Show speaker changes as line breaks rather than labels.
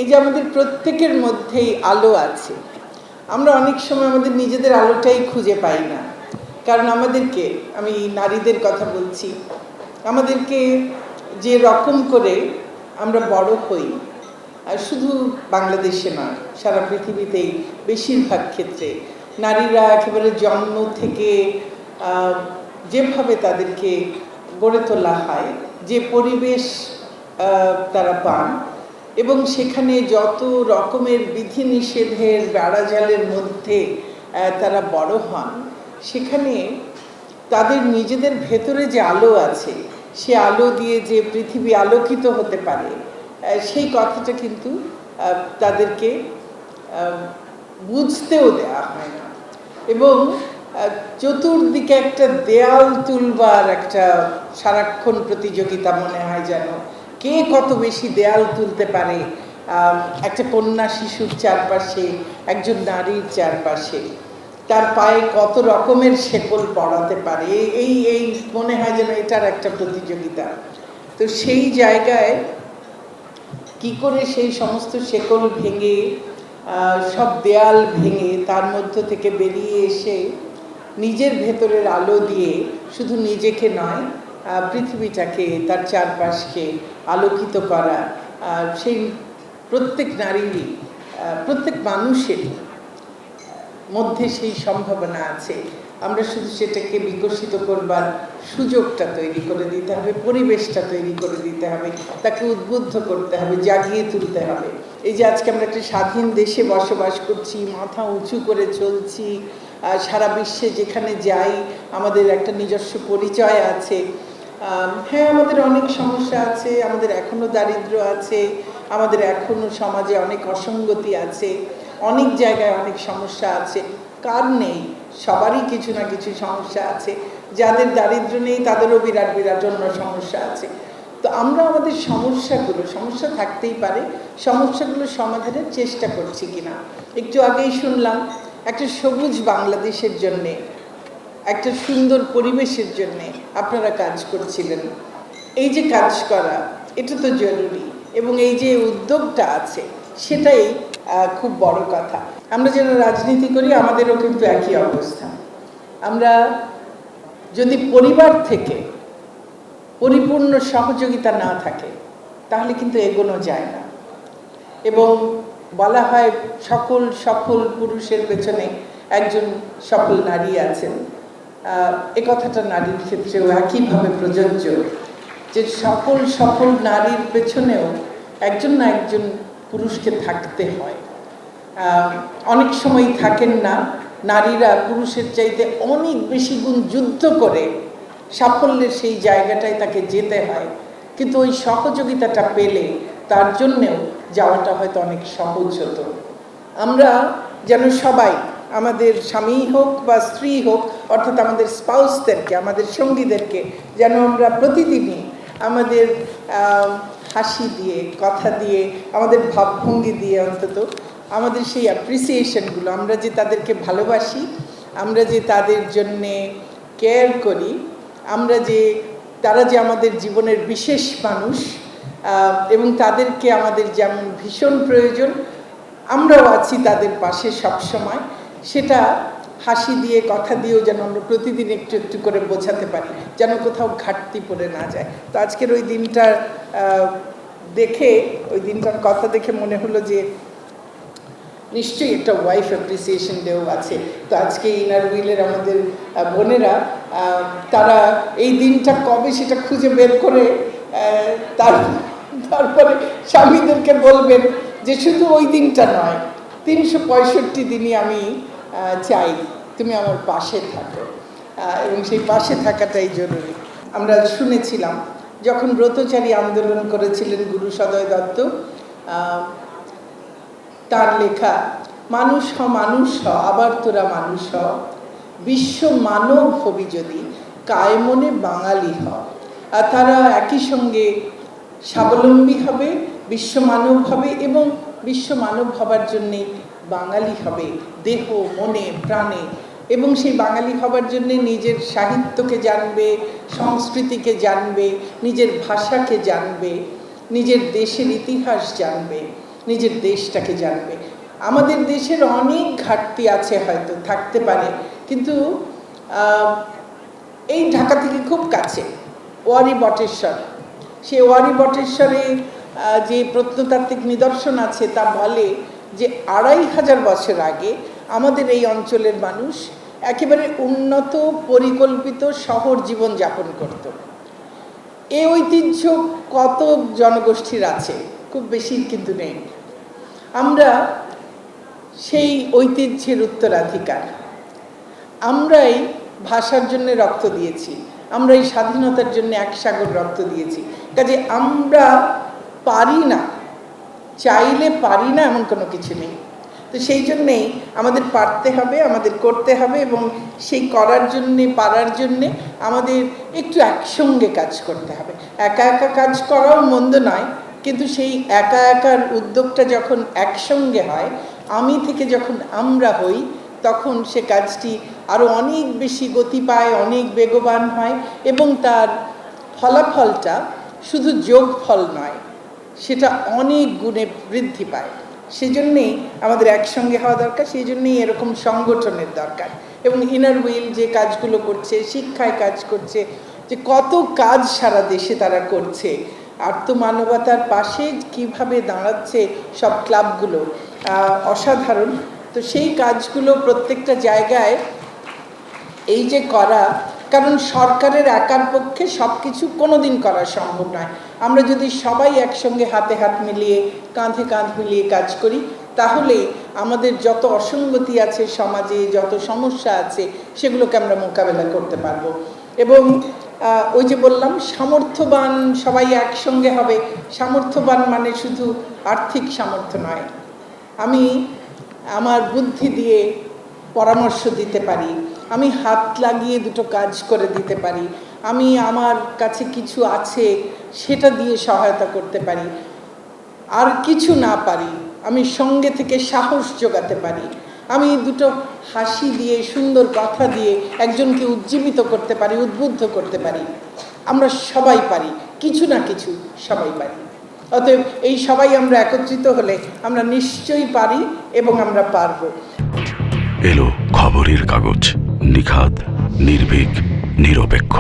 এই যে আমাদের প্রত্যেকের মধ্যেই আলো আছে। আমরা অনেক সময় আমাদের নিজেদের আলোটাই খুঁজে পাই না, কারণ আমাদেরকে, আমি নারীদের কথা বলছি, আমাদেরকে যে রকম করে আমরা বড় হই, আর শুধু বাংলাদেশে নয়, সারা পৃথিবীতেই বেশিরভাগ ক্ষেত্রে নারীরা একেবারে জন্ম থেকে যেভাবে তাদেরকে গড়ে তোলা হয়, যে পরিবেশ তারা পান, এবং সেখানে যত রকমের বিধিনিষেধের বেড়াজালের মধ্যে তারা বড় হন, সেখানে তাদের নিজেদের ভেতরে যে আলো আছে, সে আলো দিয়ে যে পৃথিবী আলোকিত হতে পারে, সেই কথাটা কিন্তু তাদেরকে বুঝতেও দেওয়া হয় না। এবং চতুর্দিকে একটা দেয়াল তুলবার একটা সারাক্ষণ প্রতিযোগিতা মনে হয়, যেন কে কত বেশি দেয়াল তুলতে পারে একটা কন্যা শিশুর চারপাশে, একজন নারীর চারপাশে, তার পায়ে কত রকমের শেকল পড়াতে পারে, এই মনে হয় যেন এটার একটা প্রতিযোগিতা। তো সেই জায়গায় কি করে সেই সমস্ত শেকল ভেঙে, সব দেয়াল ভেঙে তার মধ্য থেকে বেরিয়ে এসে নিজের ভেতরের আলো দিয়ে শুধু নিজেকে নয়, পৃথিবীটাকে, তার চারপাশকে আলোকিত করা, সেই প্রত্যেক নারীরই, প্রত্যেক মানুষের মধ্যে সেই সম্ভাবনা আছে। আমরা শুধু সেটাকে বিকশিত করবার সুযোগটা তৈরি করে দিতে হবে, পরিবেশটা তৈরি করে দিতে হবে, তাকে উদ্বুদ্ধ করতে হবে, জাগিয়ে তুলতে হবে। এই যে আজকে আমরা একটা স্বাধীন দেশে বসবাস করছি, মাথা উঁচু করে চলছি, সারা বিশ্বে যেখানে যাই আমাদের একটা নিজস্ব পরিচয় আছে। হ্যাঁ, আমাদের অনেক সমস্যা আছে, আমাদের এখনও দারিদ্র্য আছে, আমাদের এখনও সমাজে অনেক অসঙ্গতি আছে, অনেক জায়গায় অনেক সমস্যা আছে। কার নেই? সবারই কিছু না কিছু সমস্যা আছে। যাদের দারিদ্র্য নেই তাদেরও বিরাট বিরাট অন্য সমস্যা আছে। তো আমরা আমাদের সমস্যা থাকতেই পারে, সমস্যাগুলো সমাধানের চেষ্টা করছি কিনা। একটু আগেই শুনলাম একটা সবুজ বাংলাদেশের জন্যে, একটা সুন্দর পরিবেশের জন্যে আপনারা কাজ করছিলেন। এই যে কাজ করা, এটা তো জরুরি, এবং এই যে উদ্যোগটা আছে, সেটাই খুব বড় কথা। আমরা যারা রাজনীতি করি আমাদেরও কিন্তু একই অবস্থা। আমরা যদি পরিবার থেকে পরিপূর্ণ সহযোগিতা না থাকে, তাহলে কিন্তু এগোনো যায় না। এবং বলা হয় সকল সফল পুরুষের পেছনে একজন সফল নারী আছেন। এ কথাটা নারীর ক্ষেত্রেও একইভাবে প্রযোজ্য, যে সকল সফল নারীর পেছনেও একজন না একজন পুরুষকে থাকতে হয়। অনেক সময় থাকেন না, নারীরা পুরুষের চাইতে অনেক বেশি গুণ যুদ্ধ করে সাফল্যের সেই জায়গাটায় তাকে যেতে হয়, কিন্তু ওই সহযোগিতাটা পেলে তার জন্যেও যাওয়াটা হয়তো অনেক সহজ হতো। আমরা যেন সবাই, আমাদের স্বামী হোক বা স্ত্রী হোক, অর্থাৎ আমাদের স্পাউসদেরকে, আমাদের সঙ্গীদেরকে যেন আমরা প্রতিদিনই আমাদের হাসি দিয়ে, কথা দিয়ে, আমাদের ভাবভঙ্গি দিয়ে, অন্তত আমাদের সেই অ্যাপ্রিসিয়েশনগুলো, আমরা যে তাদেরকে ভালোবাসি, আমরা যে তাদের জন্যে কেয়ার করি, আমরা যে, তারা যে আমাদের জীবনের বিশেষ মানুষ, এবং তাদেরকে আমাদের যেমন ভীষণ প্রয়োজন, আমরাও আছি তাদের পাশে সবসময়, সেটা হাসি দিয়ে, কথা দিয়েও যেন আমরা প্রতিদিন একটু একটু করে বোঝাতে পারি, যেন কোথাও ঘাটতি পড়ে না যায়। তো আজকের ওই দিনটা দেখে, ওই দিনটার কথা দেখে মনে হলো যে নিশ্চয়ই একটা ওয়াইফ অ্যাপ্রিসিয়েশন ডেও আছে। তো আজকে ইনার হুইলের আমাদের বোনেরা, তারা এই দিনটা কবে সেটা খুঁজে বের করে তারপরে স্বামীদেরকে বলবেন যে শুধু ওই দিনটা নয়, 365 দিনই আমি চাই তুমি আমার পাশে থাকো, এবং সেই পাশে থাকাটাই জরুরি। আমরা শুনেছিলাম যখন ব্রতচারী আন্দোলন করেছিলেন গুরু সদয় দত্ত, তার লেখা মানুষ হ মানুষ হ আবার তোরা মানুষ হ, বিশ্ব মানব হবি যদি কায়মনে বাঙালি হ। আর তারা একই সঙ্গে স্বাবলম্বী হবে, বিশ্ব মানব হবে, এবং বিশ্ব মানব হবার জন্যে বাঙালি হবে দেহ মনে প্রাণে, এবং সেই বাঙালি হবার জন্যে নিজের সাহিত্যকে জানবে, সংস্কৃতিকে জানবে, নিজের ভাষাকে জানবে, নিজের দেশের ইতিহাস জানবে, নিজের দেশটাকে জানবে। আমাদের দেশের অনেক ঘাটতি আছে, হয়তো থাকতে পারে, কিন্তু এই ঢাকা থেকে খুব কাছে ওয়ারী বটেশ্বর, সে ওয়ারী বটেশ্বরে যে প্রত্নতাত্ত্বিক নিদর্শন আছে তা বলে যে 2500 বছর আগে আমাদের এই অঞ্চলের মানুষ একেবারে উন্নত পরিকল্পিত শহর জীবন যাপন করত। এই ঐতিহ্য কত জনগোষ্ঠীর আছে, খুব বেশি কিন্তু নেই। আমরা সেই ঐতিহ্যের উত্তরাধিকার। আমরাই ভাষার জন্য রক্ত দিয়েছি, আমরা এই স্বাধীনতার জন্য এক সাগর রক্ত দিয়েছি। কাজে আমরা পারি না, চাইলে পারি না এমন কোনো কিছু নেই। তো সেই জন্যেই আমাদের পারতে হবে, আমাদের করতে হবে, এবং সেই করার জন্যে, পারার জন্যে আমাদের একটু একসঙ্গে কাজ করতে হবে। একা একা কাজ করাও মন্দ নয়, কিন্তু সেই একা একার উদ্যোগটা যখন একসঙ্গে হয়, আমি থেকে যখন আমরা হই, তখন সে কাজটি আরও অনেক বেশি গতি পায়, অনেক বেগবান হয়, এবং তার ফলাফলটা শুধু যোগফল নয়, সেটা অনেক গুণে বৃদ্ধি পায়। সেজন্যেই আমাদের একসঙ্গে হওয়া দরকার, সেই জন্যেই এরকম সংগঠনের দরকার। এবং ইনার হুইল যে কাজগুলো করছে, শিক্ষায় কাজ করছে, যে কত কাজ সারা দেশে তারা করছে, আর্তমানবতার পাশে কিভাবে দাঁড়াচ্ছে সব ক্লাবগুলো, অসাধারণ। তো সেই কাজগুলো প্রত্যেকটা জায়গায় এই যে করা, কারণ সরকারের একার পক্ষে সব কিছু কোনো দিন করা সম্ভব নয়। আমরা যদি সবাই একসঙ্গে হাতে হাত মিলিয়ে, কাঁধে কাঁধ মিলিয়ে কাজ করি, তাহলে আমাদের যত অসঙ্গতি আছে সমাজে, যত সমস্যা আছে, সেগুলোকে আমরা মোকাবেলা করতে পারবো। এবং ওই যে বললাম, সামর্থ্যবান সবাই একসঙ্গে হবে। সামর্থ্যবান মানে শুধু আর্থিক সামর্থ্য নয়, আমি আমার বুদ্ধি দিয়ে পরামর্শ দিতে পারি, আমি হাত লাগিয়ে দুটো কাজ করে দিতে পারি, আমি আমার কাছে কিছু আছে সেটা দিয়ে সহায়তা করতে পারি, আর কিছু না পারি আমি সঙ্গে থেকে সাহস জোগাতে পারি, আমি দুটো হাসি দিয়ে, সুন্দর কথা দিয়ে একজনকে উজ্জীবিত করতে পারি, উদ্বুদ্ধ করতে পারি। আমরা সবাই পারি, কিছু না কিছু সবাই পারি। অতএব এই সবাই আমরা একত্রিত হলে আমরা নিশ্চয়ই পারি, এবং আমরা পারব।
এলো খবরের কাগজ, নিখাদ, নির্ভীক, নিরপেক্ষ।